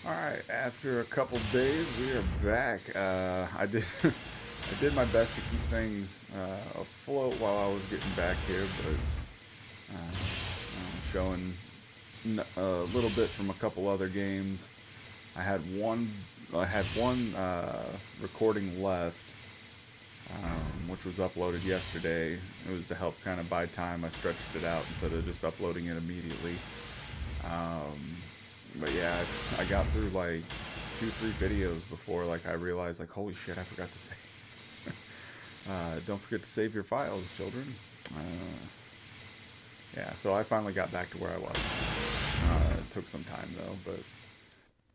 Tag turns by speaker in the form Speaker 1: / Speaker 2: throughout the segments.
Speaker 1: Alright, after a couple days, we are back. I did I did my best to keep things afloat while I was getting back here, but showing a little bit from a couple other games. I had one I had one recording left, which was uploaded yesterday. It was to help kind of buy time. I stretched it out instead of just uploading it immediately. Um, but yeah, I got through like 2, 3 videos before like I realized like holy shit, I forgot to save. Don't forget to save your files, children. Yeah, so I finally got back to where I was. It took some time though, but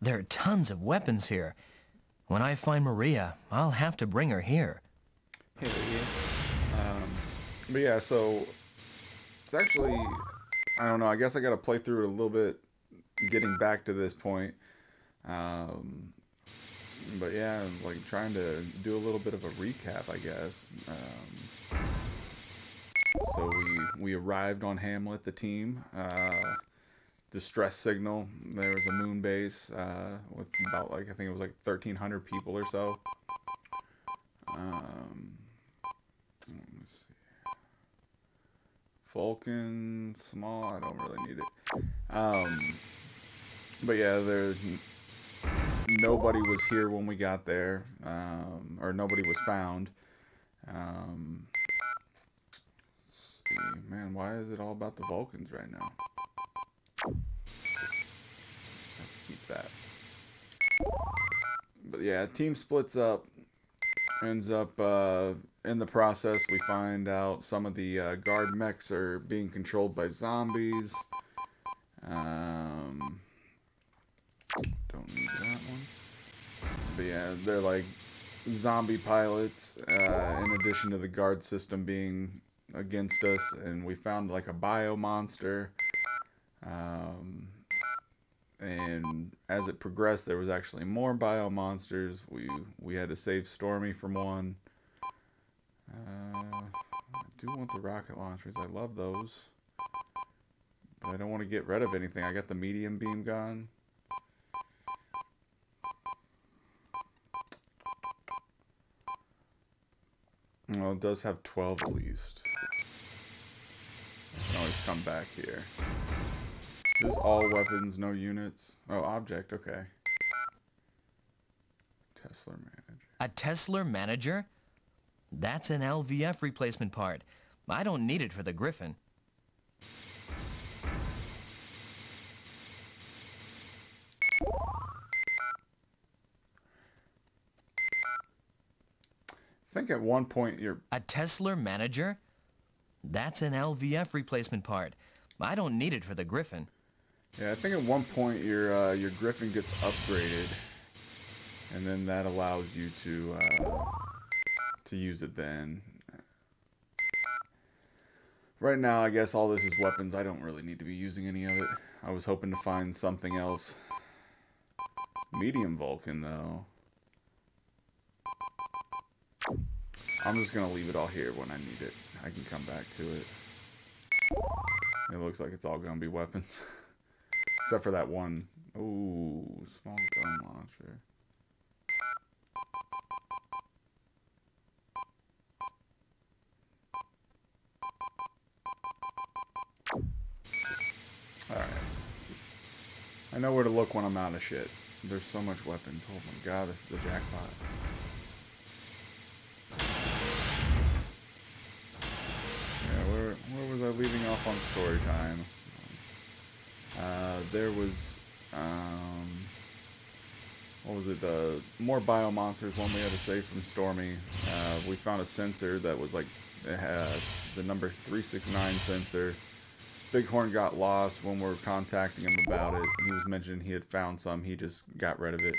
Speaker 2: There are tons of weapons here. When I find Maria, I'll have to bring her here.
Speaker 1: hell yeah. But yeah, so it's actually I don't know. I guess I got to play through it a little bit, getting back to this point. Um, but yeah, like trying to do a little bit of a recap, I guess. So we arrived on Hamlet, the team. Distress signal. There was a moon base with about like I think it was like 1,300 people or so. Let's see. Vulcan, small. I don't really need it. But yeah, there nobody was here when we got there, or nobody was found. Um, let's see, man, why is it all about the Vulcans right now? Just have to keep that. But yeah, team splits up. Ends up in the process, we find out some of the guard mechs are being controlled by zombies. Don't need that one. But yeah, they're like zombie pilots. In addition to the guard system being against us, and we found like a bio monster. And as it progressed, there was actually more bio monsters. We had to save Stormy from one. I do want the rocket launchers. I love those, but I don't want to get rid of anything. I got the medium beam gun. Well, it does have 12 at least. I can always come back here. This is all weapons, no units. Oh, object, okay. Tesla manager.
Speaker 2: A Tesla manager? That's an LVF replacement part. I don't need it for the Griffon.
Speaker 1: I think at one point you're...
Speaker 2: A Tesla manager? That's an LVF replacement part. I don't need it for the Griffon.
Speaker 1: Yeah, I think at one point your Griffin gets upgraded, and then that allows you to use it then. Right now, I guess all this is weapons. I don't really need to be using any of it. I was hoping to find something else. Medium Vulcan, though. I'm just gonna leave it all here when I need it. I can come back to it. It looks like it's all gonna be weapons. Except for that one. Ooh, small gun launcher. Alright. I know where to look when I'm out of shit. There's so much weapons. Oh my god, this is the jackpot. Yeah, where was I leaving off on story time? There was, what was it, the more bio monsters, one we had to save from Stormy. We found a sensor that was like, it had the number 369 sensor. Bighorn got lost when we were contacting him about it. He was mentioning he had found some, he just got rid of it.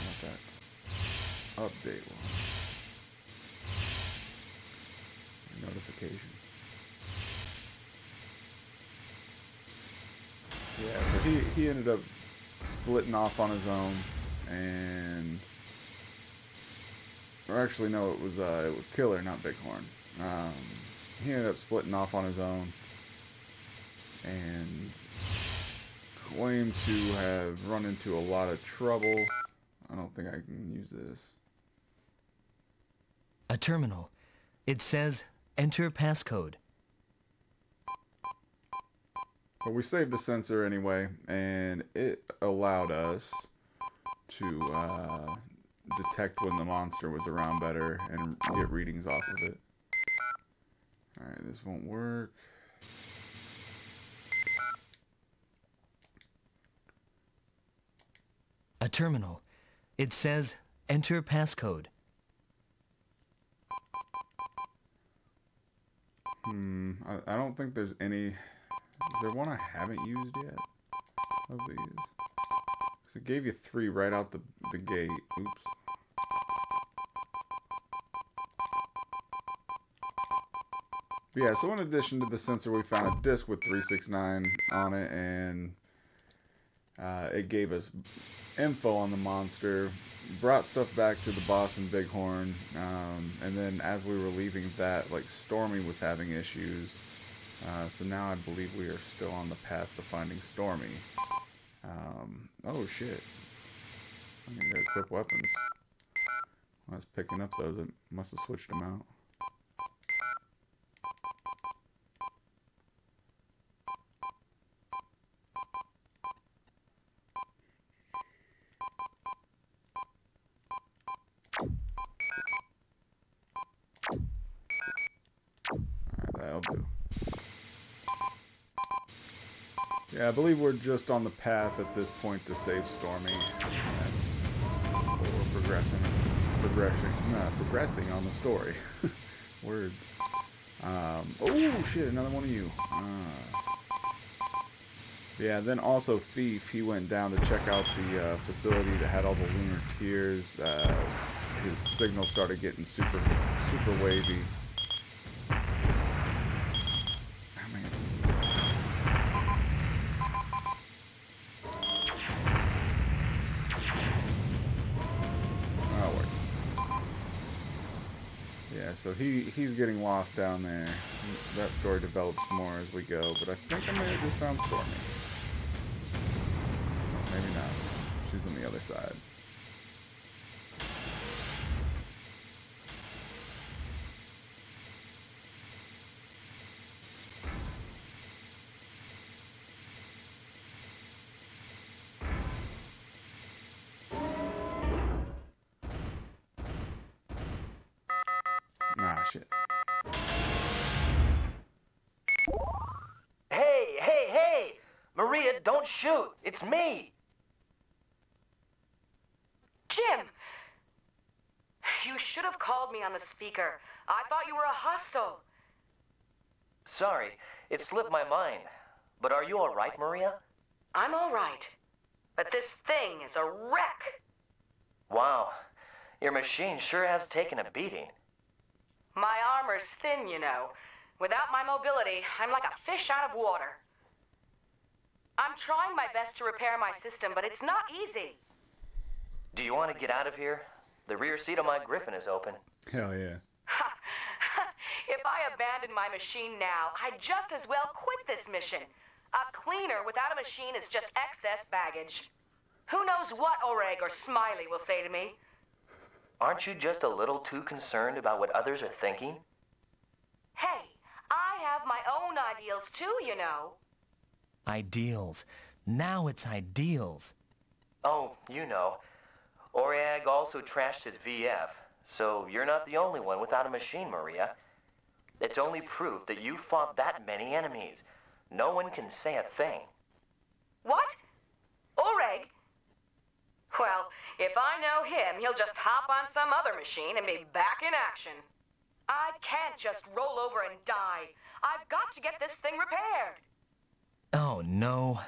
Speaker 1: What that update was. Notification. Yeah, so he ended up splitting off on his own, and or actually no, it was Killer, not Bighorn. He ended up splitting off on his own, and claim to have run into a lot of trouble. I don't think I can use this.
Speaker 2: A terminal. It says, enter passcode.
Speaker 1: But we saved the sensor anyway, and it allowed us to detect when the monster was around better and get readings off of it. Alright, this won't work.
Speaker 2: A terminal. It says, enter passcode.
Speaker 1: I don't think there's any... Is there one I haven't used yet of these? Because it gave you 3 right out the gate. Oops. Yeah, so in addition to the sensor, we found a disc with 369 on it, and it gave us info on the monster, brought stuff back to the boss and Bighorn, and then as we were leaving that, like, Stormy was having issues, so now I believe we are still on the path to finding Stormy. Oh shit, I need to equip weapons. When I was picking up those, it must have switched them out. That'll do. So yeah, I believe we're just on the path at this point to save Stormy. That's what we're progressing on the story. Words. Oh shit, another one of you. Yeah, then also Thief, he went down to check out the facility that had all the lunar tiers. His signal started getting super wavy. So he's getting lost down there. That story develops more as we go, but I think I may have just found Stormy. Maybe not. She's on the other side. Ah, shit.
Speaker 3: Hey! Maria, don't shoot! It's me!
Speaker 4: Jim! You should have called me on the speaker. I thought you were a hostile.
Speaker 3: Sorry, it slipped my mind. But are you alright, Maria?
Speaker 4: I'm all right. But this thing is a wreck.
Speaker 3: Wow, your machine sure has taken a beating.
Speaker 4: My armor's thin, you know. Without my mobility, I'm like a fish out of water. I'm trying my best to repair my system, but it's not easy.
Speaker 3: Do you want to get out of here? The rear seat of my Griffon is open.
Speaker 1: Hell yeah.
Speaker 4: If I abandon my machine now, I'd just as well quit this mission. A cleaner without a machine is just excess baggage. Who knows what Oreg or Smiley will say to me?
Speaker 3: Aren't you just a little too concerned about what others are thinking?
Speaker 4: Hey, I have my own ideals too, you know.
Speaker 2: Ideals. Now it's ideals.
Speaker 3: Oh, you know. Oreg also trashed his VF, so you're not the only one without a machine, Maria. It's only proof that you fought that many enemies. No one can say a thing.
Speaker 4: What? Oreg? Well, if I know him, he'll just hop on some other machine and be back in action. I can't just roll over and die. I've got to get this thing repaired.
Speaker 2: Oh no.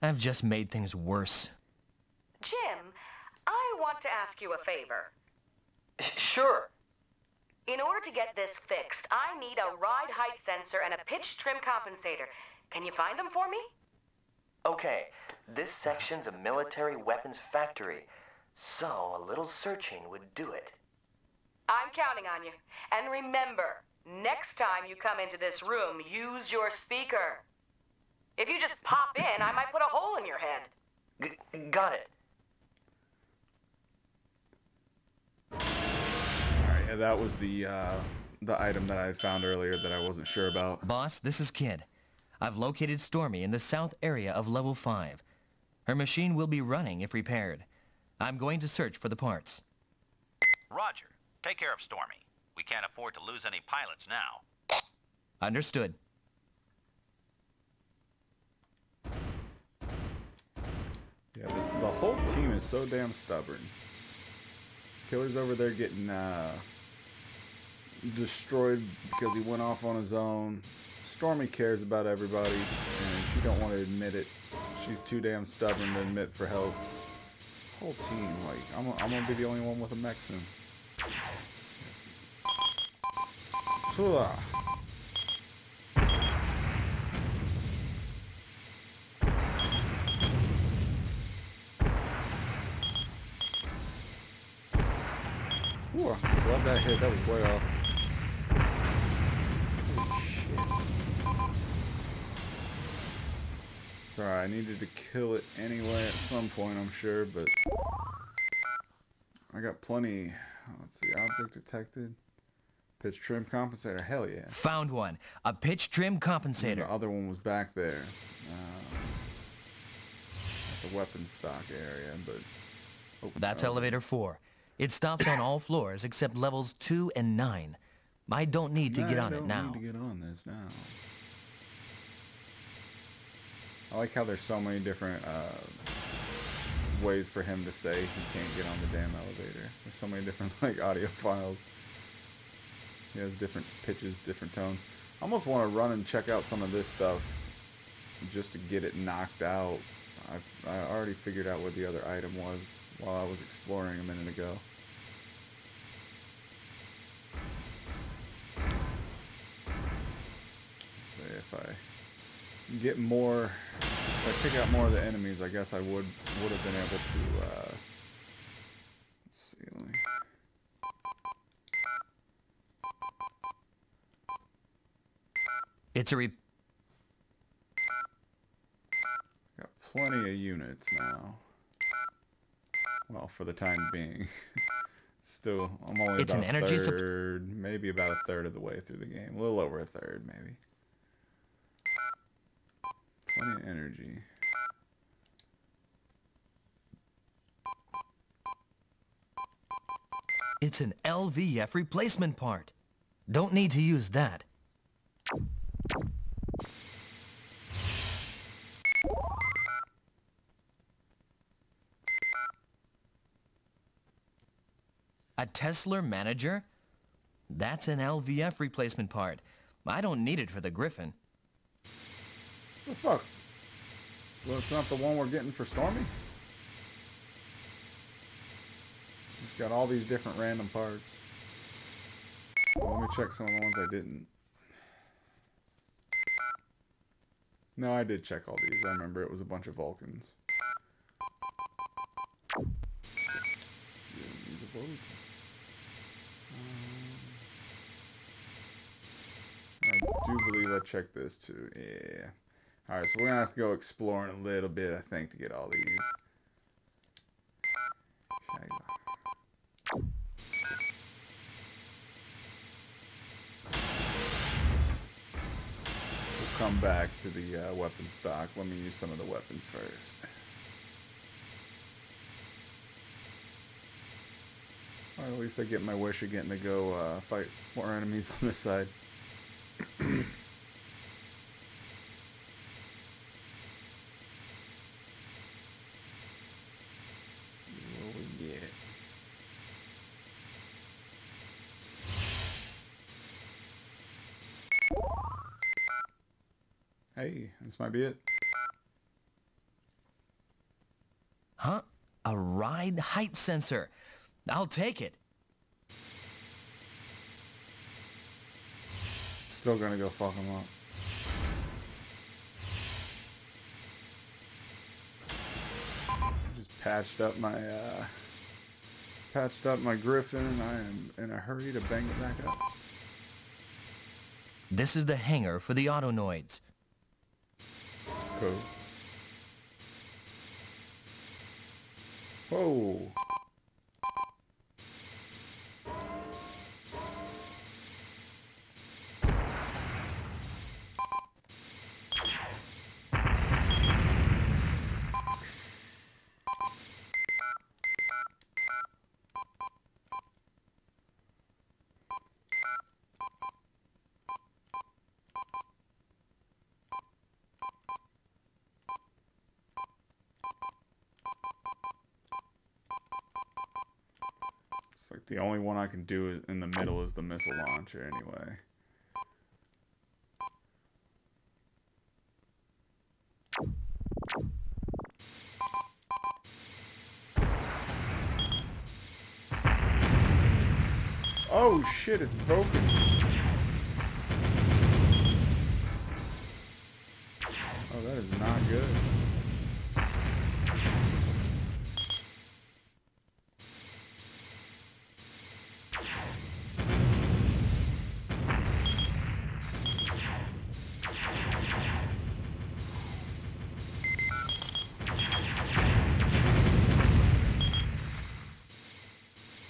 Speaker 2: I've just made things worse.
Speaker 4: Jim, I want to ask you a favor.
Speaker 3: Sure.
Speaker 4: In order to get this fixed, I need a ride height sensor and a pitch trim compensator. Can you find them for me?
Speaker 3: Okay, this section's a military weapons factory, so a little searching would do it.
Speaker 4: I'm counting on you. And remember, next time you come into this room, use your speaker. If you just pop in, I might put a hole in your head.
Speaker 3: Got it.
Speaker 1: Alright, yeah, that was the item that I had found earlier that I wasn't sure about.
Speaker 2: Boss, this is Kid. I've located Stormy in the south area of level 5. Her machine will be running if repaired. I'm going to search for the parts.
Speaker 5: Roger. Take care of Stormy. We can't afford to lose any pilots now.
Speaker 2: Understood.
Speaker 1: Yeah, the whole team is so damn stubborn. Killer's over there getting destroyed because he went off on his own. Stormy cares about everybody, and she don't want to admit it. She's too damn stubborn to admit for help. Whole team, like, I'm gonna be the only one with a mech soon. Hooah. Ooh, I'm glad that hit. That was way off. Holy shit. It's alright, I needed to kill it anyway at some point, I'm sure, but I got plenty. Let's see, object detected. Pitch trim compensator, hell yeah.
Speaker 2: Found one. A pitch trim
Speaker 1: And
Speaker 2: compensator.
Speaker 1: the other one was back there. At the weapons stock area, but... Oh,
Speaker 2: That's
Speaker 1: oh.
Speaker 2: elevator 4. It stops on all floors except levels 2 and 9. I don't need to get on it now.
Speaker 1: I don't need to get on this now. I like how there's so many different ways for him to say he can't get on the damn elevator. There's so many different like audio files. He has different pitches, different tones. I almost want to run and check out some of this stuff just to get it knocked out. I already figured out where the other item was while I was exploring a minute ago. Let's see if I get more. If I take out more of the enemies, I guess I would have been able to. Let's see. Let me.
Speaker 2: It's a
Speaker 1: Got plenty of units now. Well, for the time being. Still, I'm only
Speaker 2: It's
Speaker 1: about
Speaker 2: an energy
Speaker 1: a third, maybe about a third of the way through the game. A little over a third, maybe. Plenty of energy.
Speaker 2: It's an LVF replacement part. Don't need to use that. A Tesla manager? That's an LVF replacement part. I don't need it for the Griffon.
Speaker 1: What the fuck? So it's not the one we're getting for Stormy? It's got all these different random parts. Well, let me check some of the ones I didn't. No, I did check all these. I remember it was a bunch of Vulcans. Use a Vulcan. I do believe I checked this too. Yeah. Alright, so we're gonna have to go exploring a little bit, I think, to get all these. We'll come back to the weapon stock. Let me use some of the weapons first. Or at least I get my wish of getting to go fight more enemies on this side. See what we get. Hey, this might be it.
Speaker 2: Huh? A ride height sensor. I'll take it.
Speaker 1: Still gonna go fuck him up. Just patched up my Griffon. I am in a hurry to bang it back up.
Speaker 2: This is the hangar for the Autonoids.
Speaker 1: code. Whoa. It's like the only one I can do in the middle is the missile launcher anyway. Oh shit, it's broken. Oh, that is not good.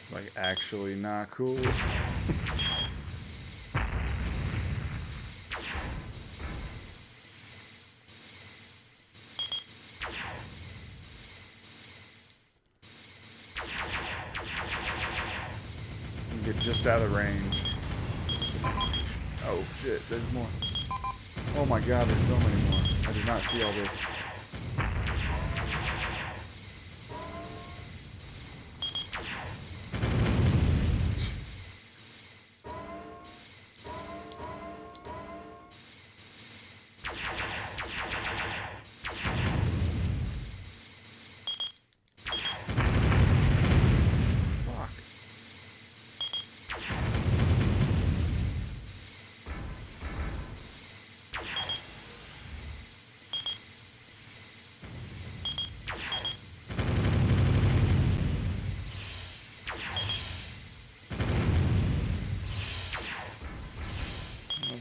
Speaker 1: It's like actually not cool. Get just out of range. Oh shit, there's more. Oh my god, there's so many more. I did not see all this.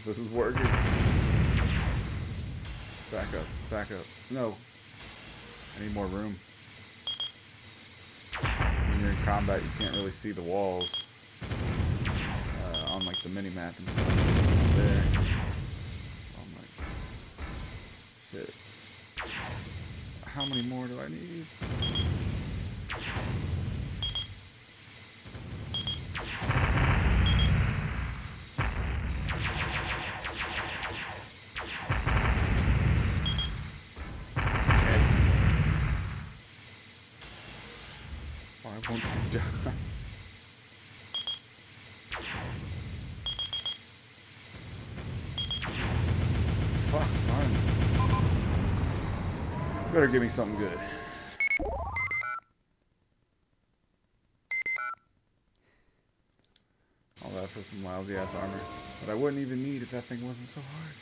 Speaker 1: This is working. Back up, back up. No. I need more room. When you're in combat, you can't really see the walls. On like the mini-map and stuff. There. I'm like, shit. How many more do I need? Why won't you die? Fuck, fine. Better give me something good. All that for some lousy ass armor that I wouldn't even need if that thing wasn't so hard.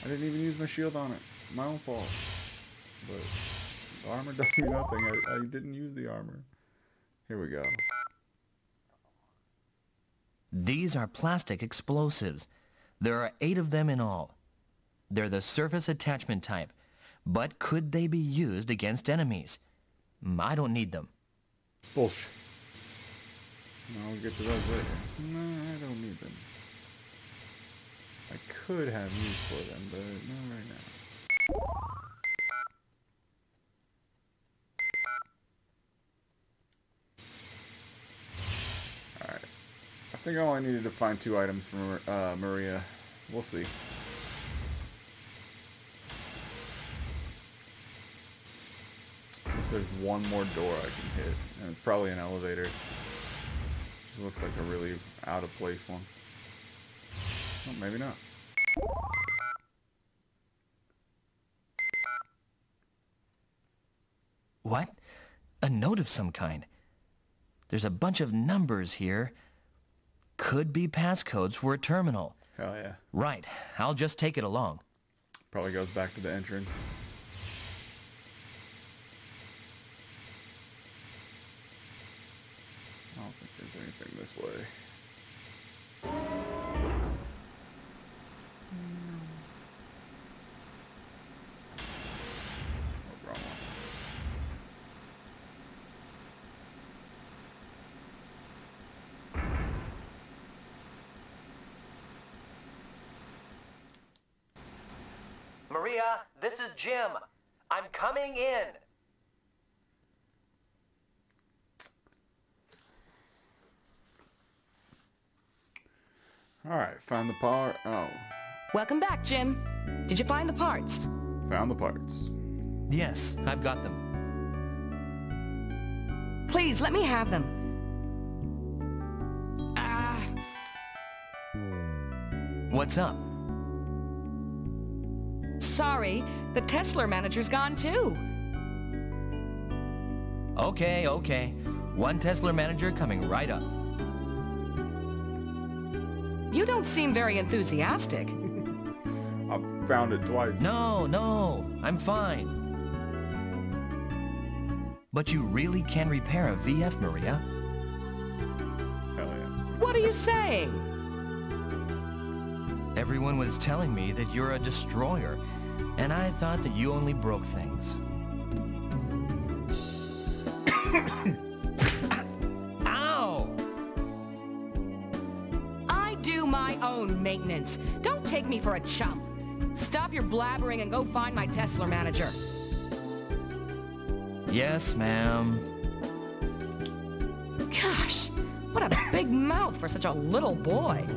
Speaker 1: I didn't even use my shield on it. My own fault. But the armor does me nothing. I didn't use the armor. Here we go.
Speaker 2: These are plastic explosives. There are 8 of them in all. They're the surface attachment type. But could they be used against enemies? I don't need them.
Speaker 1: Bullshit. I'll get to those later. No, I don't need them. I could have use for them, but not right now. Alright. I think I only needed to find 2 items from Maria. We'll see. Guess there's one more door I can hit, and it's probably an elevator. Just looks like a really out of place one. Oh, maybe not.
Speaker 2: What? A note of some kind. There's a bunch of numbers here. Could be passcodes for a terminal.
Speaker 1: Hell yeah.
Speaker 2: Right. I'll just take it along.
Speaker 1: Probably goes back to the entrance. I don't think there's anything this way.
Speaker 3: Maria, this is Jim. I'm coming in.
Speaker 1: Alright, found the power. Oh,
Speaker 4: Welcome back, Jim. Did you find the parts?
Speaker 1: found the parts.
Speaker 2: Yes, I've got them.
Speaker 4: Please, let me have them.
Speaker 2: What's up?
Speaker 4: Sorry, the Tesla manager's gone too.
Speaker 2: Okay, okay. One Tesla manager coming right up.
Speaker 4: You don't seem very enthusiastic.
Speaker 1: I found it twice.
Speaker 2: No, I'm fine. But you really can repair a VF, Maria?
Speaker 1: Hell yeah.
Speaker 4: What are you saying?
Speaker 2: Everyone was telling me that you're a destroyer, and I thought that you only broke things. Ow!
Speaker 4: I do my own maintenance. Don't take me for a chump. Stop your blabbering and go find my Tesla manager.
Speaker 2: Yes, ma'am.
Speaker 4: Gosh, what a big mouth for such a little boy.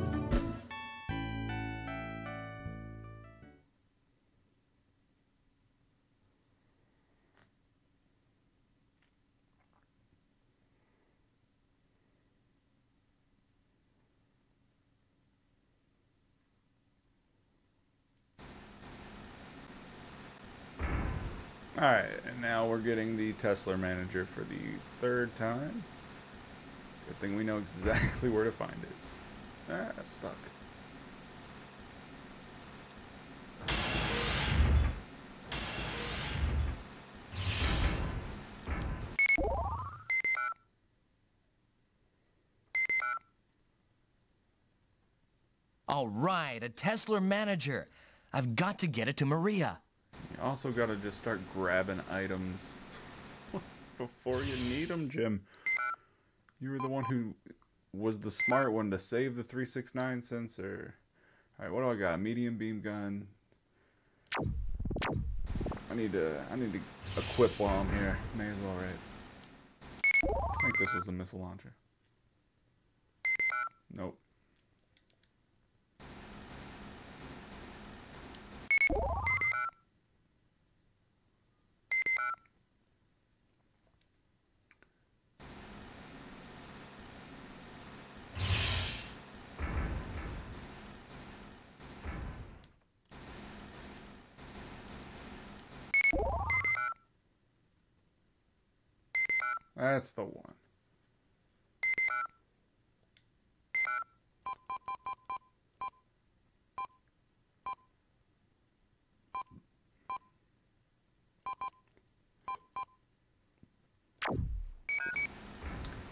Speaker 1: Alright, and now we're getting the Tesla manager for the third time. Good thing we know exactly where to find it. Ah, stuck.
Speaker 2: All right, a Tesla manager. I've got to get it to Maria.
Speaker 1: You also gotta just start grabbing items before you need them, Jim. You were the one who was the smart one to save the 369 sensor. Alright, what do I got? A medium beam gun. I need to equip while I'm here. May as well, right? I think this was a missile launcher. Nope. That's the one.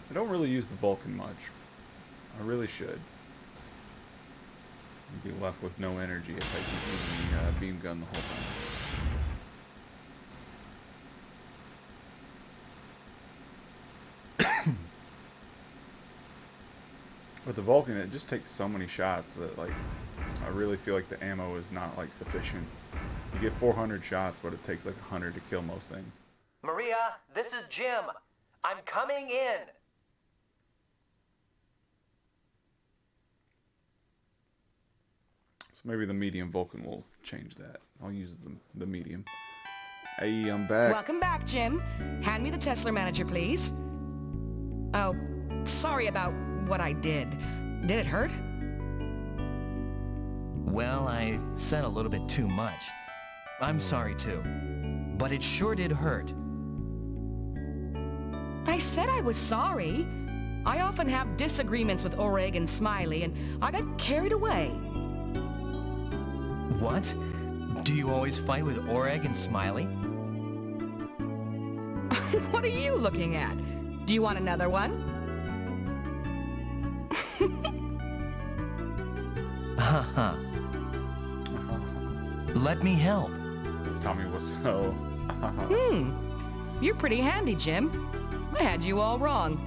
Speaker 1: I don't really use the Vulcan much. I really should. I'd be left with no energy if I keep using the beam gun the whole time. With the Vulcan, it just takes so many shots that, like, I really feel like the ammo is not, like, sufficient. You get 400 shots, but it takes, like, 100 to kill most things.
Speaker 3: Maria, this is Jim. I'm coming in.
Speaker 1: So maybe the medium Vulcan will change that. I'll use the medium. Hey, I'm back.
Speaker 4: Welcome back, Jim. Hand me the Tesla manager, please. Oh, sorry about what I did. Did it hurt?
Speaker 2: Well, I said a little bit too much. I'm sorry too. But it sure did hurt.
Speaker 4: I said I was sorry. I often have disagreements with Oreg and Smiley, and I got carried away.
Speaker 2: What? Do you always fight with Oreg and Smiley?
Speaker 4: What are you looking at? Do you want another one?
Speaker 2: Haha. Let me help.
Speaker 1: Tommy was so...
Speaker 4: You're pretty handy, Jim. I had you all wrong.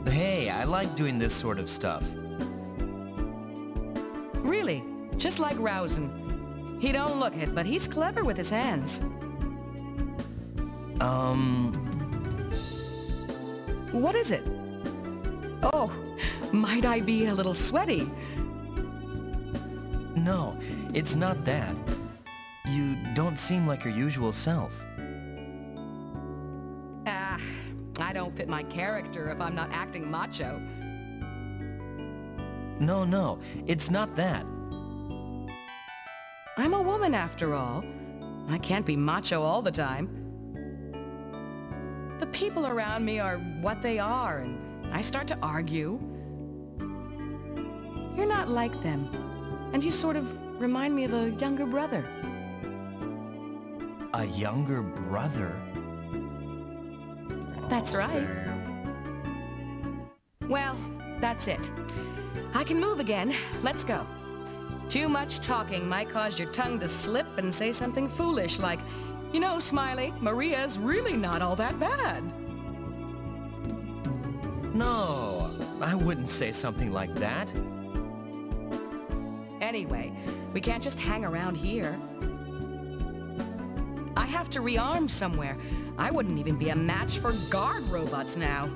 Speaker 2: Hey, I like doing this sort of stuff.
Speaker 4: Really, just like rousing. He don't look it, but he's clever with his hands. What is it? Oh, might I be a little sweaty?
Speaker 2: No, it's not that. You don't seem like your usual self.
Speaker 4: Ah, I don't fit my character if I'm not acting macho.
Speaker 2: No, it's not that.
Speaker 4: I'm a woman after all. I can't be macho all the time. The people around me are what they are, and I start to argue. You're not like them, and you sort of remind me of a younger brother.
Speaker 2: A younger brother?
Speaker 4: That's right.
Speaker 1: Damn.
Speaker 4: Well, that's it. I can move again. Let's go. Too much talking might cause your tongue to slip and say something foolish like, you know, Smiley, Maria's really not all that bad.
Speaker 2: No, I wouldn't say something like that.
Speaker 4: Anyway, we can't just hang around here. I have to rearm somewhere. I wouldn't even be a match for guard robots now.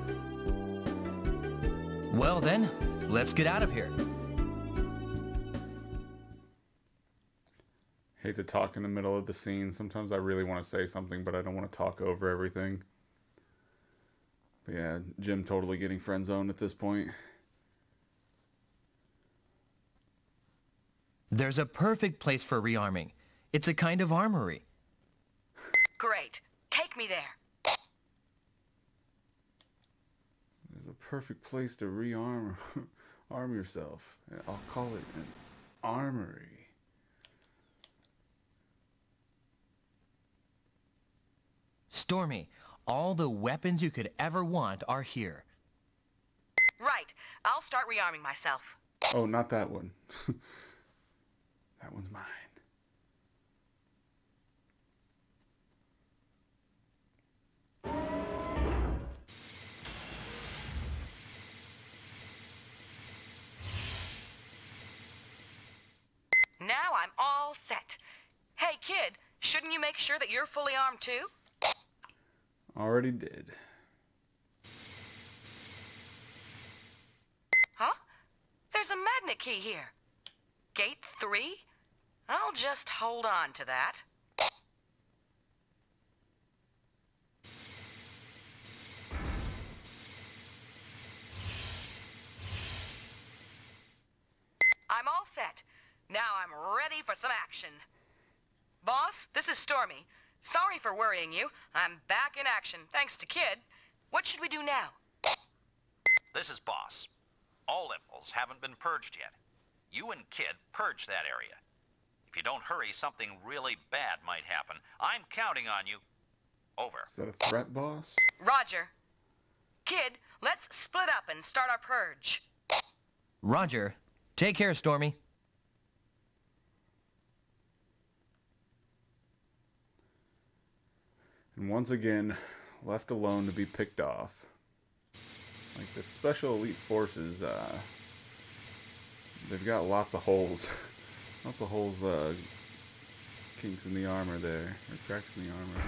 Speaker 2: Well then, let's get out of here.
Speaker 1: Hate to talk in the middle of the scene. Sometimes I really want to say something, but I don't want to talk over everything. But yeah, Jim totally getting friend zoned at this point.
Speaker 2: There's a perfect place for rearming. It's a kind of armory.
Speaker 4: Great. Take me there.
Speaker 1: There's a perfect place to rearm arm yourself. I'll call it an armory.
Speaker 2: Stormy, all the weapons you could ever want are here.
Speaker 4: Right. I'll start rearming myself.
Speaker 1: Oh, not that one. That one's mine.
Speaker 4: Now I'm all set. Hey, kid, shouldn't you make sure that you're fully armed too?
Speaker 1: Already did.
Speaker 4: Huh? There's a magnet key here. Gate 3? I'll just hold on to that. I'm all set. Now I'm ready for some action. Boss, this is Stormy. Sorry for worrying you. I'm back in action, thanks to Kid. What should we do now?
Speaker 5: This is Boss. All levels haven't been purged yet. You and Kid purge that area. If you don't hurry, something really bad might happen. I'm counting on you. Over.
Speaker 1: Is that a threat, boss?
Speaker 4: Roger. Kid, let's split up and start our purge.
Speaker 2: Roger. Take care, Stormy.
Speaker 1: And once again, left alone to be picked off. Like the Special Elite Forces, they've got lots of holes. Lots of holes, kinks in the armor there, or cracks in the armor.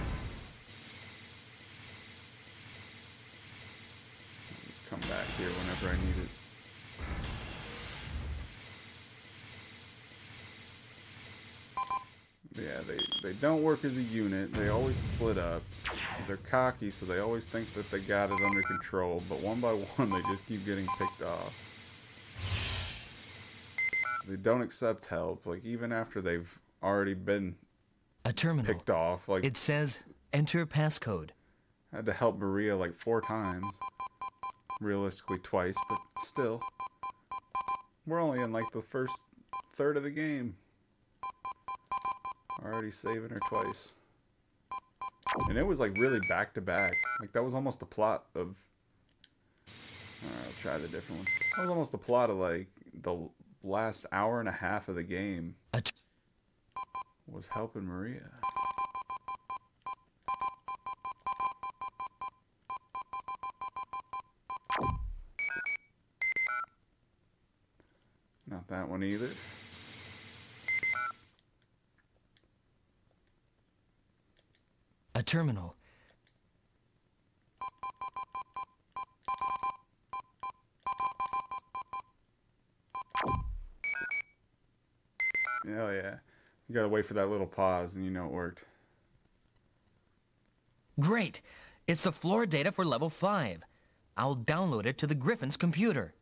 Speaker 1: I'll just come back here whenever I need it. Yeah, they don't work as a unit. They always split up. They're cocky, so they always think that they got it under control, but one by one they just keep getting picked off. They don't accept help, like even after they've already been
Speaker 2: A terminal.
Speaker 1: picked off. Like
Speaker 2: It says, enter passcode.
Speaker 1: I had to help Maria like 4 times. Realistically twice, but still. We're only in like the first third of the game. Already saving her twice. And it was like really back to back. Like that was almost the plot of... I'll try the different one. That was almost the plot of like the last hour and a half of the game. Was helping Maria. Not that one either.
Speaker 2: terminal.
Speaker 1: Oh yeah. You gotta wait for that little pause and you know it worked.
Speaker 2: Great! It's the floor data for level 5. I'll download it to the Griffon's computer.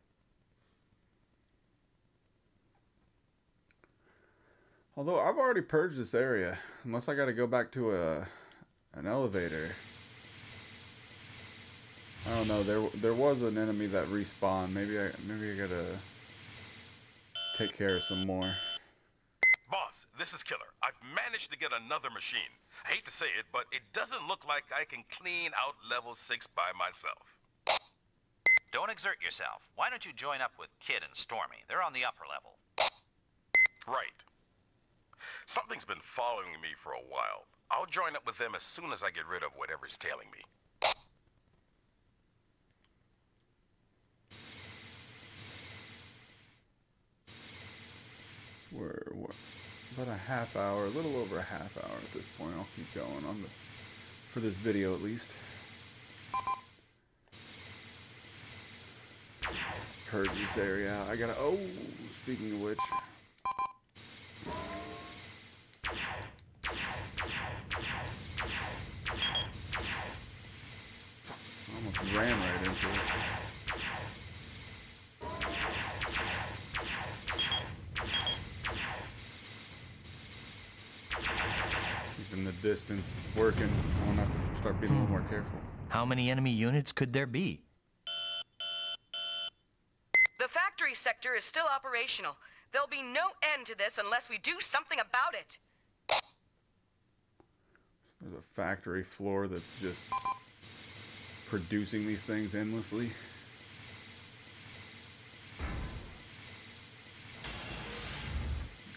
Speaker 1: Although I've already purged this area, unless I gotta go back to an elevator. I don't know. There was an enemy that respawned. Maybe I gotta take care of some more.
Speaker 6: Boss, this is Killer. I've managed to get another machine. I hate to say it, but it doesn't look like I can clean out level 6 by myself.
Speaker 5: Don't exert yourself. Why don't you join up with Kid and Stormy? They're on the upper level.
Speaker 6: Right. Something's been following me for a while. I'll join up with them as soon as I get rid of whatever's tailing me.
Speaker 1: So we're about a half hour, a little over a half hour at this point. I'll keep going on for this video at least. Purge this area out. I gotta. Oh, speaking of which. I almost ran right into it. Keeping the distance, it's working. I'm gonna have to start being a little more careful.
Speaker 2: How many enemy units could there be?
Speaker 4: The factory sector is still operational. There'll be no end to this unless we do something about it.
Speaker 1: There's a factory floor that's just producing these things endlessly. Make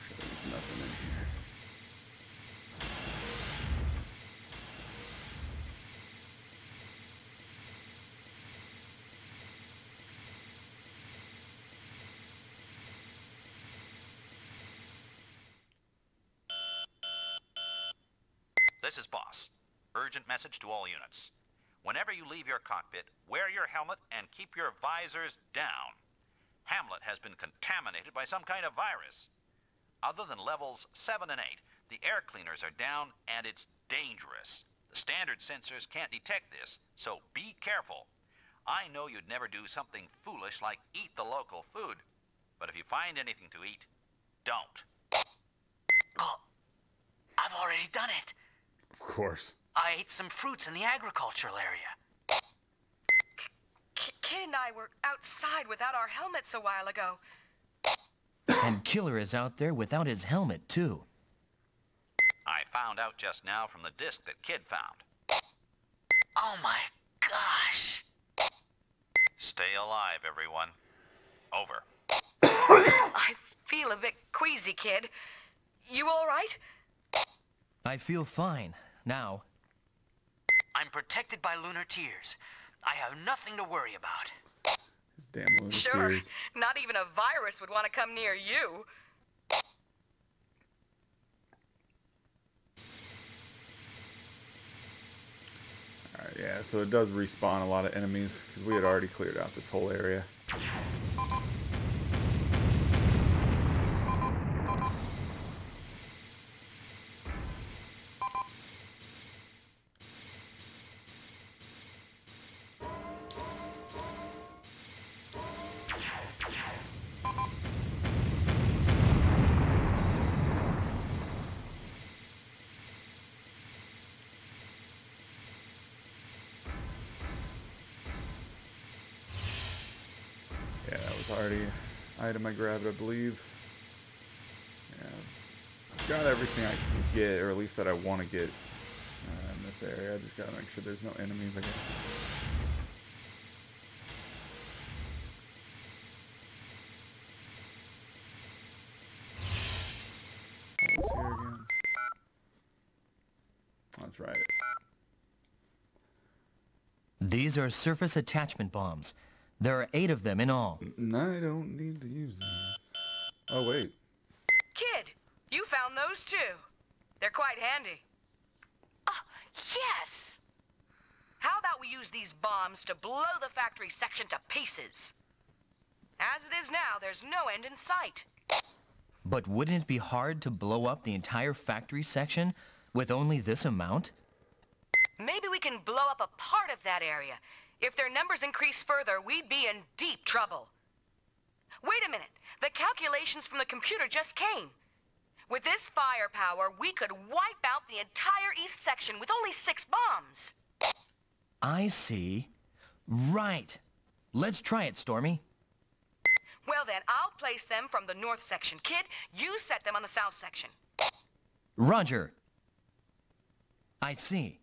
Speaker 1: sure there's nothing in here.
Speaker 5: This is Boss. Urgent message to all units. Whenever you leave your cockpit, wear your helmet and keep your visors down. Hamlet has been contaminated by some kind of virus. Other than levels 7 and 8, the air cleaners are down and it's dangerous. The standard sensors can't detect this, so be careful. I know you'd never do something foolish like eat the local food, but if you find anything to eat, don't.
Speaker 7: Oh, I've already done it.
Speaker 1: Of course.
Speaker 7: I ate some fruits in the agricultural area.
Speaker 4: Kid and I were outside without our helmets a while ago.
Speaker 2: And Killer is out there without his helmet, too.
Speaker 5: I found out just now from the disc that Kid found.
Speaker 7: Oh my gosh.
Speaker 5: Stay alive, everyone. Over.
Speaker 4: I feel a bit queasy, Kid. You all right?
Speaker 2: I feel fine, now.
Speaker 7: I'm protected by lunar tears. I have nothing to worry about.
Speaker 1: His damn little
Speaker 4: Sure.
Speaker 1: tears.
Speaker 4: Not even a virus would want to come near you.
Speaker 1: Alright, yeah, so it does respawn a lot of enemies because we had already cleared out this whole area. Yeah, that was already an item I grabbed, I believe. Yeah, I've got everything I can get, or at least that I want to get in this area. I just gotta make sure there's no enemies, I guess. What's here again? That's right.
Speaker 2: These are surface attachment bombs. There are 8 of them in all.
Speaker 1: I don't need to use these. Oh, wait.
Speaker 4: Kid, you found those too. They're quite handy. Yes! How about we use these bombs to blow the factory section to pieces? As it is now, there's no end in sight.
Speaker 2: But wouldn't it be hard to blow up the entire factory section with only this amount?
Speaker 4: Maybe we can blow up a part of that area. If their numbers increase further, we'd be in deep trouble. Wait a minute. The calculations from the computer just came. With this firepower, we could wipe out the entire east section with only 6 bombs.
Speaker 2: I see. Right. Let's try it, Stormy.
Speaker 4: Well then, I'll place them from the north section. Kid, you set them on the south section.
Speaker 2: Roger. I see.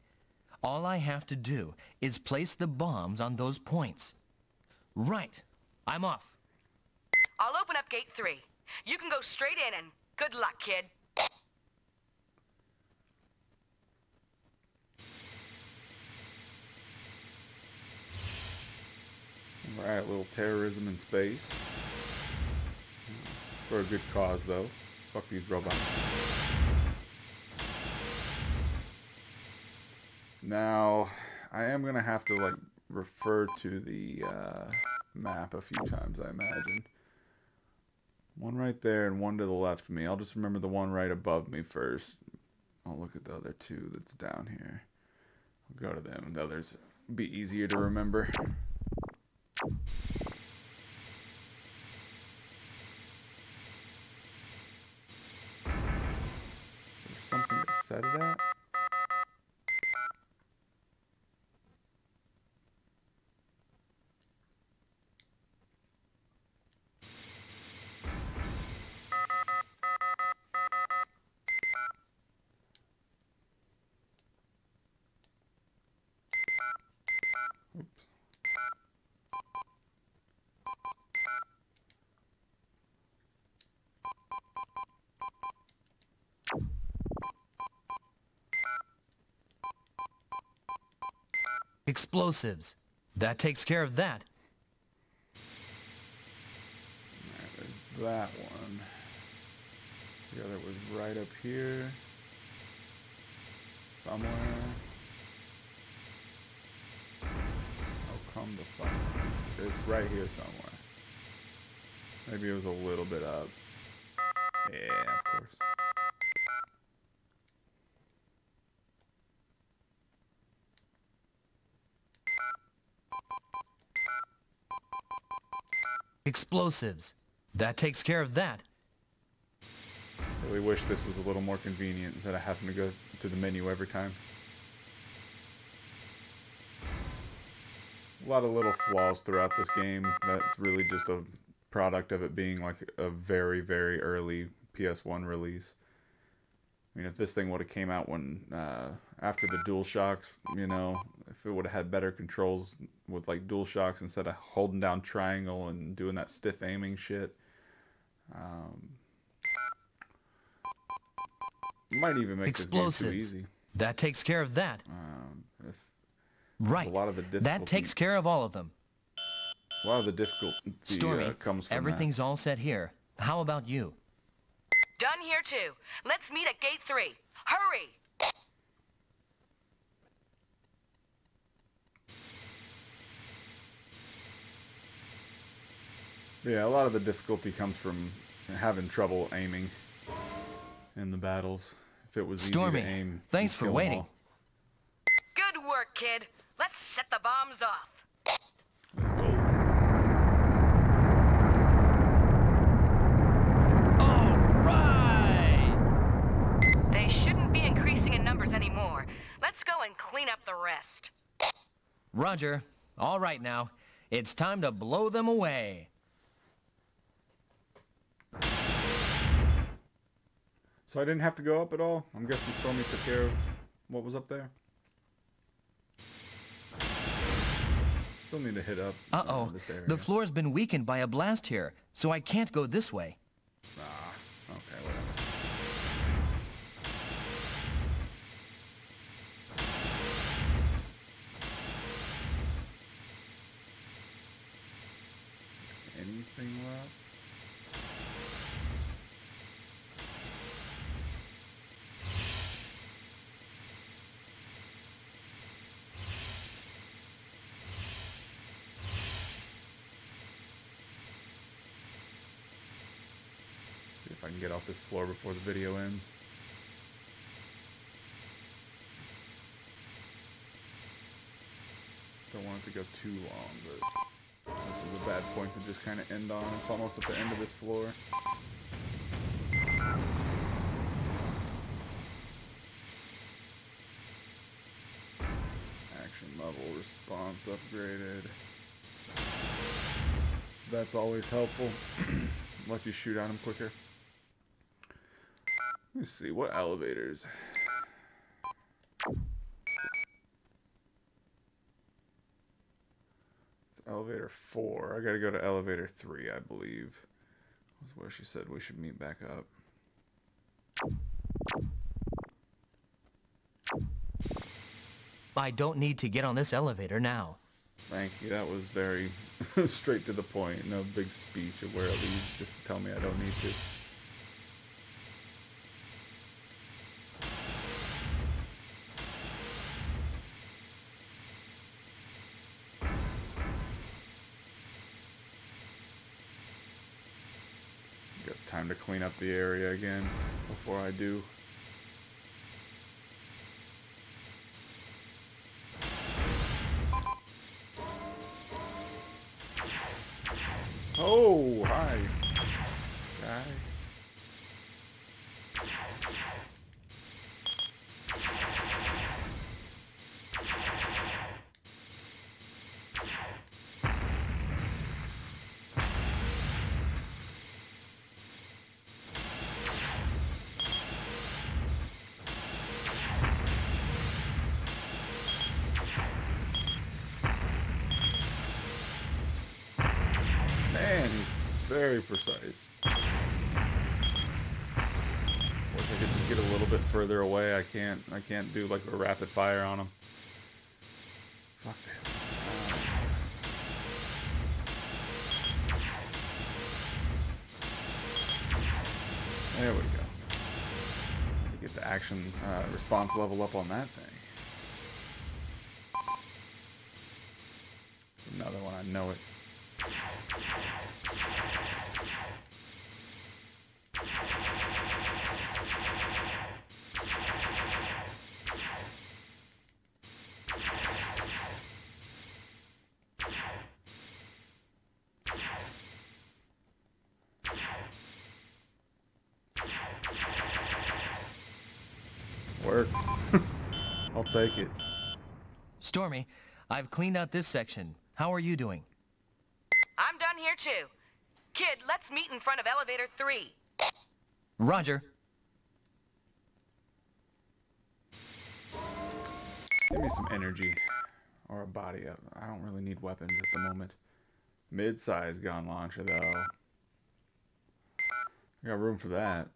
Speaker 2: All I have to do is place the bombs on those points. Right. I'm off.
Speaker 4: I'll open up gate 3. You can go straight in and good luck, kid.
Speaker 1: Alright, a little terrorism in space. For a good cause, though. Fuck these robots. Now, I am gonna have to, like, refer to the map a few times, I imagine. One right there and one to the left of me. I'll just remember the one right above me first. I'll look at the other two that's down here. I'll go to them. The others be easier to remember. Is there something to set it at?
Speaker 2: Explosives. That takes care of that.
Speaker 1: Alright, there's that one. The other was right up here. Somewhere. Oh, come the fuck. It's right here somewhere. Maybe it was a little bit up. Yeah, of course.
Speaker 2: Explosives. That takes care of that.
Speaker 1: Really wish this was a little more convenient instead of having to go to the menu every time. A lot of little flaws throughout this game. That's really just a product of it being like a very, very early PS1 release. I mean, if this thing would have came out when after the DualShocks, you know, if it would have had better controls with like DualShocks instead of holding down triangle and doing that stiff aiming shit, might even make this game too easy.
Speaker 2: That takes care of that. Right.
Speaker 1: A lot of the difficulty,
Speaker 2: that takes care of all of them.
Speaker 1: A lot of the difficulty
Speaker 2: Stormy,
Speaker 1: comes from
Speaker 2: everything's
Speaker 1: that.
Speaker 2: all set here. How about you?
Speaker 4: Done here too. Let's meet at gate 3. Hurry!
Speaker 1: Yeah, a lot of the difficulty comes from having trouble aiming in the battles. If it was
Speaker 2: Stormy,
Speaker 1: easy to aim,
Speaker 2: thanks
Speaker 1: you'd
Speaker 2: for
Speaker 1: kill 'em
Speaker 2: waiting.
Speaker 1: all.
Speaker 4: Good work, kid. Let's set the bombs off.
Speaker 1: Let's go.
Speaker 2: All right!
Speaker 4: They shouldn't be increasing in numbers anymore. Let's go and clean up the rest.
Speaker 2: Roger. All right now. It's time to blow them away.
Speaker 1: So I didn't have to go up at all? I'm guessing Stormy took care of what was up there? Still need to hit up
Speaker 2: Uh-oh.
Speaker 1: this area.
Speaker 2: The floor's been weakened by a blast here, so I can't go this way.
Speaker 1: Okay, whatever. Anything left? if I can get off this floor before the video ends. Don't want it to go too long, but this is a bad point to just kind of end on. It's almost at the end of this floor. Action level response upgraded. So that's always helpful. Let you shoot at them quicker. Let's see, what elevators? It's elevator 4. I gotta go to elevator 3, I believe. That's where she said we should meet back up.
Speaker 2: I don't need to get on this elevator now.
Speaker 1: Thank you. That was very straight to the point. No big speech of where it leads, just to tell me I don't need to. I guess time to clean up the area again before I do. Oh, hi, guy. Man, he's very precise. Wish I could just get a little bit further away. I can't do like a rapid fire on him. Fuck this. There we go. To get the action response level up on that thing. It's another one, I know it. Worked. I'll take it.
Speaker 2: Stormy, I've cleaned out this section. How are you doing?
Speaker 4: I'm done here too. Kid, let's meet in front of elevator 3.
Speaker 2: Roger.
Speaker 1: Give me some energy. Or a body up. I don't really need weapons at the moment. Mid-size gun launcher though. I got room for that.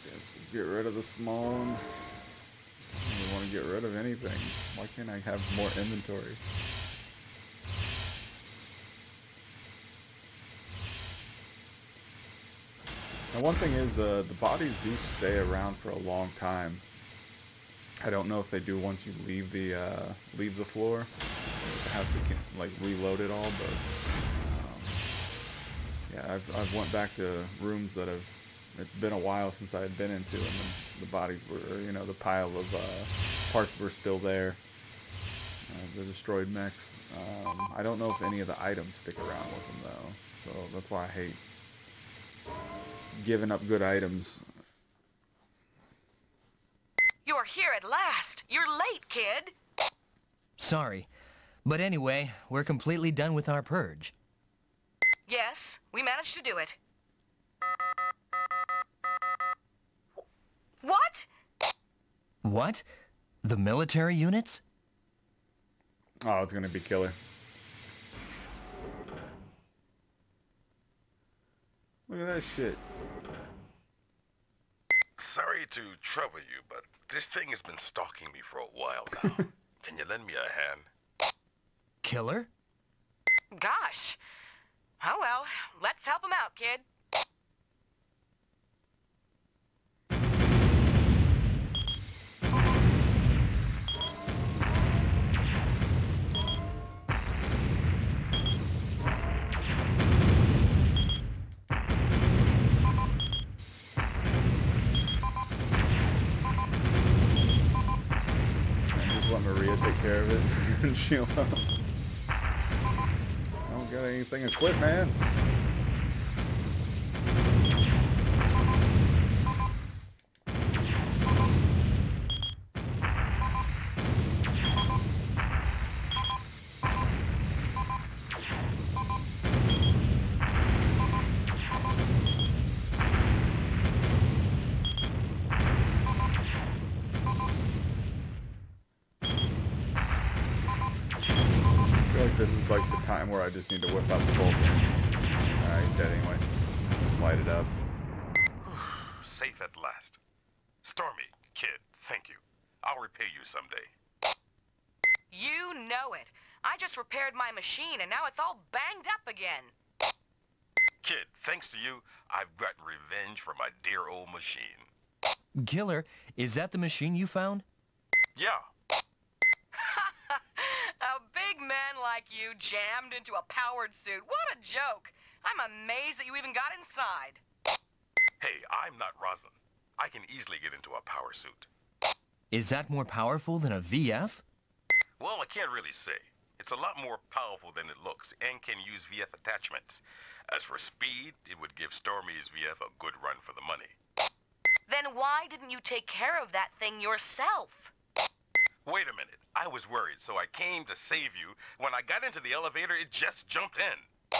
Speaker 1: Guess we'll get rid of the small one. I don't really want to get rid of anything. Why can't I have more inventory? Now one thing is the bodies do stay around for a long time. I don't know if they do once you leave the floor. If it has to like reload it all, but yeah, I've went back to rooms that have. It's been a while since I had been into, and the bodies were, you know, the pile of parts were still there. The destroyed mechs. I don't know if any of the items stick around with them though, so that's why I hate giving up good items.
Speaker 4: You're here at last. You're late, kid.
Speaker 2: Sorry. But anyway, we're completely done with our purge.
Speaker 4: Yes, we managed to do it. What?
Speaker 2: What? The military units?
Speaker 1: Oh, it's gonna be killer. Look at that shit.
Speaker 6: Sorry to trouble you, but this thing has been stalking me for a while now. Can you lend me a hand?
Speaker 2: Killer?
Speaker 4: Gosh. Oh well, let's help him out, kid.
Speaker 1: it and shield up. I don't got anything equipped, man. This is like the time where I just need to whip out the Vulcan. He's dead anyway. Just light it up.
Speaker 6: Safe at last. Stormy, kid, thank you. I'll repay you someday.
Speaker 4: You know it. I just repaired my machine and now it's all banged up again.
Speaker 6: Kid, thanks to you, I've gotten revenge for my dear old machine.
Speaker 2: Killer, is that the machine you found?
Speaker 6: Yeah.
Speaker 4: A big man like you jammed into a powered suit. What a joke. I'm amazed that you even got inside.
Speaker 6: Hey, I'm not Rosin. I can easily get into a power suit.
Speaker 2: Is that more powerful than a VF?
Speaker 6: Well, I can't really say. It's a lot more powerful than it looks and can use VF attachments. As for speed, it would give Stormy's VF a good run for the money.
Speaker 4: Then why didn't you take care of that thing yourself?
Speaker 6: Wait a minute. I was worried, so I came to save you. When I got into the elevator, it just jumped in.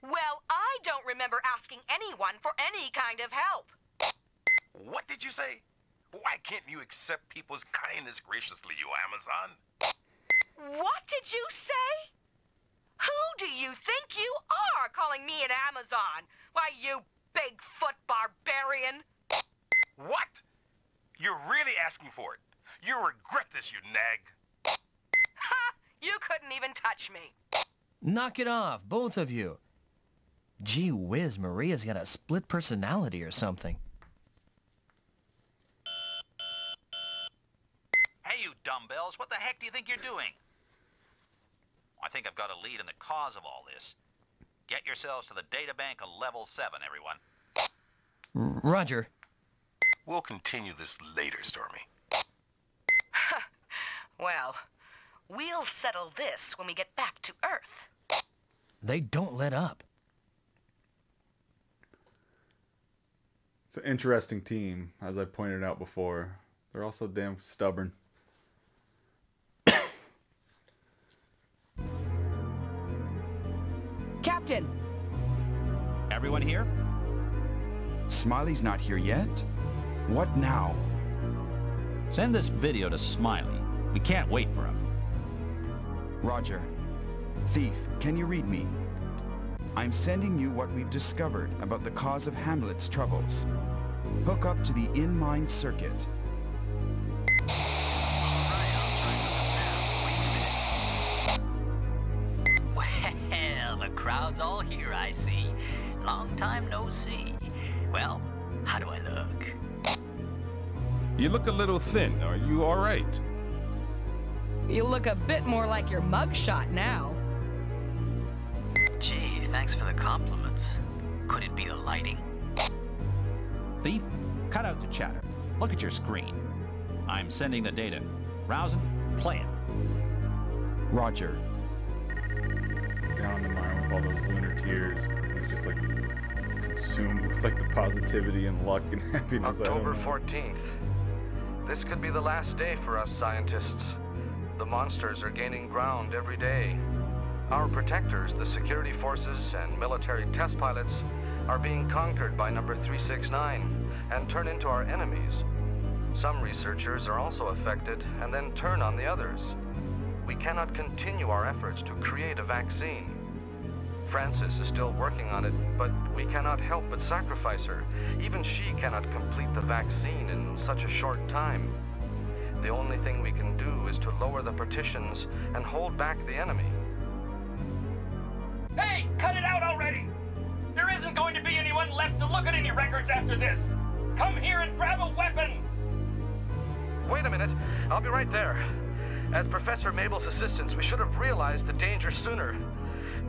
Speaker 4: Well, I don't remember asking anyone for any kind of help.
Speaker 6: What did you say? Why can't you accept people's kindness graciously, you Amazon?
Speaker 4: What did you say? Who do you think you are, calling me an Amazon? Why, you Bigfoot barbarian.
Speaker 6: What? You're really asking for it. You'll regret this, you nag.
Speaker 4: Ha! You couldn't even touch me.
Speaker 2: Knock it off, both of you. Gee whiz, Maria's got a split personality or something.
Speaker 5: Hey, you dumbbells, what the heck do you think you're doing? I think I've got a lead in the cause of all this. Get yourselves to the databank of level 7, everyone.
Speaker 2: Roger.
Speaker 6: We'll continue this later, Stormy.
Speaker 4: Well, we'll settle this when we get back to Earth.
Speaker 2: They don't let up.
Speaker 1: It's an interesting team, as I pointed out before. They're also damn stubborn.
Speaker 4: Captain!
Speaker 8: Everyone here? Smiley's not here yet? What now?
Speaker 5: Send this video to Smiley. We can't wait for him.
Speaker 8: Roger. Thief, can you read me? I'm sending you what we've discovered about the cause of Hamlet's troubles. Hook up to the in-mind circuit.
Speaker 7: Well, the crowd's all here, I see. Long time no see. Well, how do I look?
Speaker 9: You look a little thin. Are you all right?
Speaker 4: You look a bit more like your mugshot now.
Speaker 7: Gee, thanks for the compliments. Could it be the lighting?
Speaker 5: Thief, cut out the chatter. Look at your screen. I'm sending the data. Rousing, play it.
Speaker 8: Roger.
Speaker 1: He's down in the mine with all those lunar tears. He's just like consumed with like the positivity and luck and happiness.
Speaker 10: October 14th. This could be the last day for us scientists. The monsters are gaining ground every day. Our protectors, the security forces and military test pilots, are being conquered by number 369 and turned into our enemies. Some researchers are also affected and then turn on the others. We cannot continue our efforts to create a vaccine. Frances is still working on it, but we cannot help but sacrifice her. Even she cannot complete the vaccine in such a short time. The only thing we can do is to lower the partitions and hold back the enemy.
Speaker 11: Hey, cut it out already! There isn't going to be anyone left to look at any records after this! Come here and grab a weapon!
Speaker 10: Wait a minute, I'll be right there. As Professor Mabel's assistants, we should have realized the danger sooner.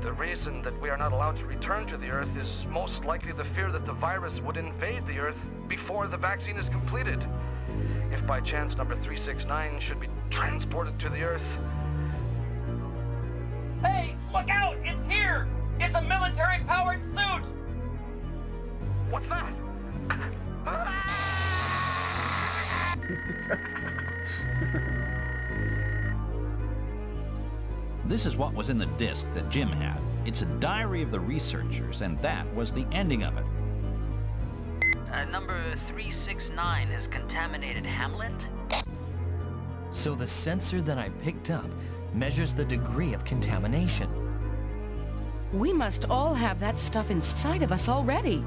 Speaker 10: The reason that we are not allowed to return to the Earth is most likely the fear that the virus would invade the Earth before the vaccine is completed. If by chance number 369 should be transported to the Earth,
Speaker 11: Hey, look out! It's here! It's a military-powered suit!
Speaker 10: What's that?
Speaker 5: This is what was in the disc that Jim had. It's a diary of the researchers, and that was the ending of it.
Speaker 7: Number 369 has contaminated Hamlet?
Speaker 2: So the sensor that I picked up measures the degree of contamination.
Speaker 4: We must all have that stuff inside of us already.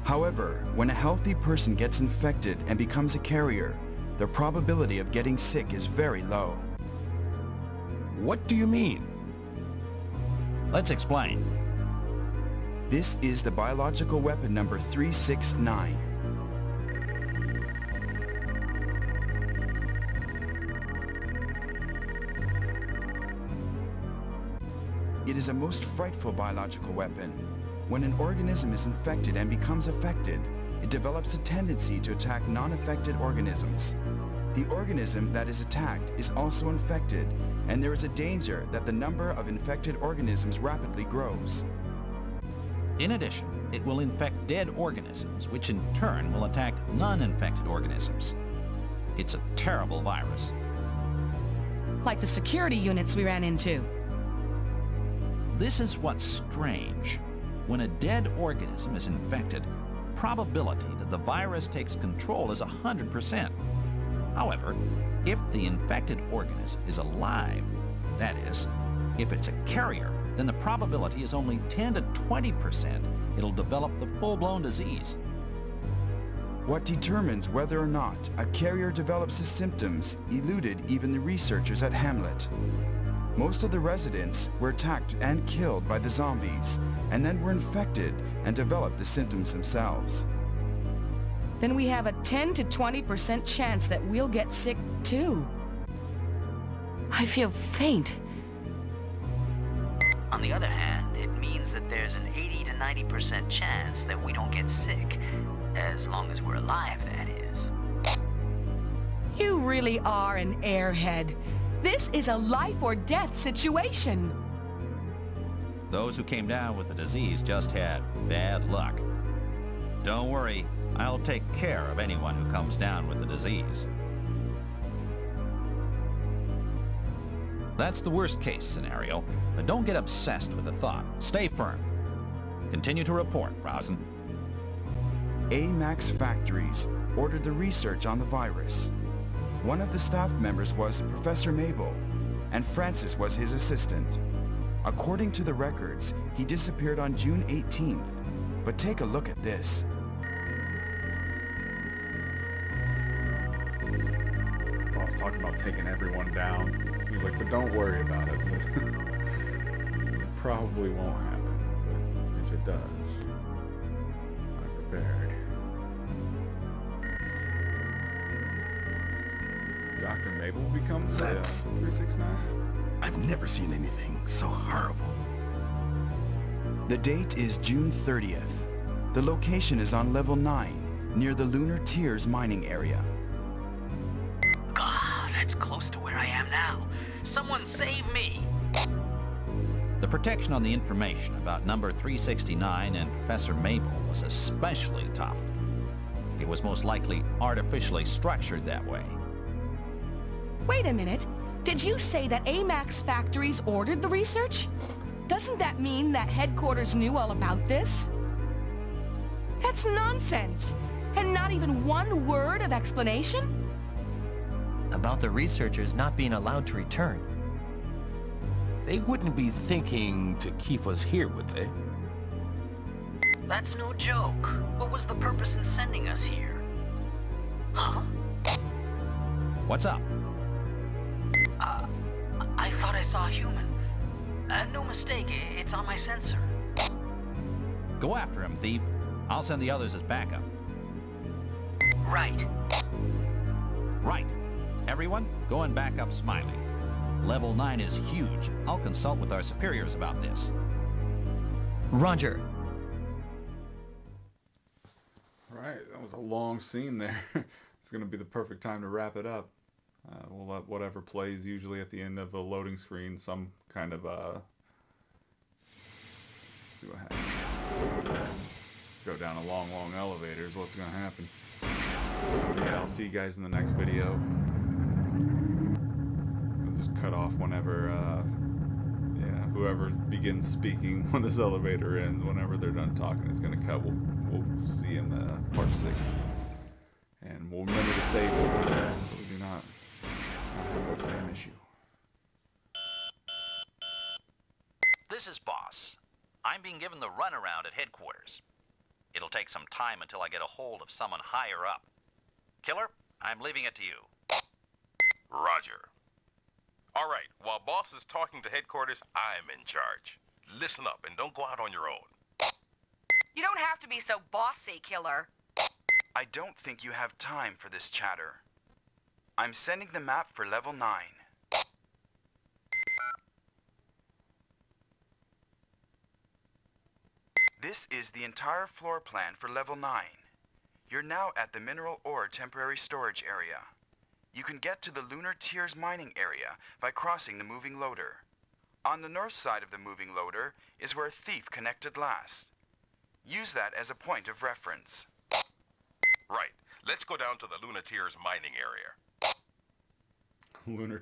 Speaker 8: However, when a healthy person gets infected and becomes a carrier, the probability of getting sick is very low.
Speaker 9: What do you mean?
Speaker 5: Let's explain.
Speaker 8: This is the biological weapon number 369. It is a most frightful biological weapon. When an organism is infected and becomes affected, it develops a tendency to attack non-affected organisms. The organism that is attacked is also infected, and there is a danger that the number of infected organisms rapidly grows.
Speaker 5: In addition, it will infect dead organisms, which in turn will attack non-infected organisms. It's a terrible virus.
Speaker 4: Like the security units we ran into.
Speaker 5: This is what's strange. When a dead organism is infected, probability that the virus takes control is 100%. However, if the infected organism is alive, that is, if it's a carrier, then the probability is only 10 to 20% it'll develop the full-blown disease.
Speaker 8: What determines whether or not a carrier develops the symptoms eluded even the researchers at Hamlet. Most of the residents were attacked and killed by the zombies, and then were infected and developed the symptoms themselves.
Speaker 4: Then we have a 10 to 20% chance that we'll get sick too. I feel faint.
Speaker 7: On the other hand, it means that there's an 80 to 90% chance that we don't get sick, as long as we're alive, that is.
Speaker 4: You really are an airhead. This is a life or death situation.
Speaker 5: Those who came down with the disease just had bad luck. Don't worry, I'll take care of anyone who comes down with the disease. That's the worst case scenario, but don't get obsessed with the thought. Stay firm. Continue to report, Rosen.
Speaker 8: AMAX Factories ordered the research on the virus. One of the staff members was Professor Mabel, and Francis was his assistant. According to the records, he disappeared on June 18th. But take a look at this.
Speaker 1: I was talking about taking everyone down. He was like, but don't worry about it. It probably won't happen, but if it does, I'm prepared. Dr. Mabel becomes
Speaker 6: That's...
Speaker 1: 369?
Speaker 6: I've never seen anything so horrible.
Speaker 8: The date is June 30th. The location is on level 9, near the Lunar Tiers mining area.
Speaker 7: God, that's close to where I am now. Someone save me!
Speaker 5: The protection on the information about number 369 and Professor Mabel was especially tough. It was most likely artificially structured that way.
Speaker 4: Wait a minute. Did you say that AMAX Factories ordered the research? Doesn't that mean that headquarters knew all about this? That's nonsense. And not even one word of explanation?
Speaker 2: About the researchers not being allowed to return.
Speaker 9: They wouldn't be thinking to keep us here, would they?
Speaker 7: That's no joke. What was the purpose in sending us here? Huh?
Speaker 5: What's up?
Speaker 7: I thought I saw a human. No mistake, it's on my sensor.
Speaker 5: Go after him, thief. I'll send the others as backup.
Speaker 7: Right.
Speaker 5: Right. Everyone, go and back up Smiley. Level 9 is huge. I'll consult with our superiors about this.
Speaker 2: Roger.
Speaker 1: Right, that was a long scene there. It's going to be the perfect time to wrap it up. Whatever plays usually at the end of a loading screen, some kind of see what happens. Go down a long elevator is what's gonna happen. Yeah, I'll see you guys in the next video. I'll just cut off whenever yeah, whoever begins speaking when this elevator ends. Whenever they're done talking, it's gonna cut. We'll see in part 6, and we'll remember to save this time so we do not have that same issue.
Speaker 5: This is Boss. I'm being given the runaround at headquarters. It'll take some time until I get a hold of someone higher up. Killer, I'm leaving it to you.
Speaker 6: Roger. All right, while Boss is talking to headquarters, I'm in charge. Listen up and don't go out on your own.
Speaker 4: You don't have to be so bossy, Killer.
Speaker 8: I don't think you have time for this chatter. I'm sending the map for level 9. This is the entire floor plan for level 9. You're now at the mineral ore temporary storage area. You can get to the Lunar Tiers mining area by crossing the moving loader. On the north side of the moving loader is where Thief connected last. Use that as a point of reference.
Speaker 6: Right. Let's go down to the Lunar Tiers mining area.
Speaker 1: Lunar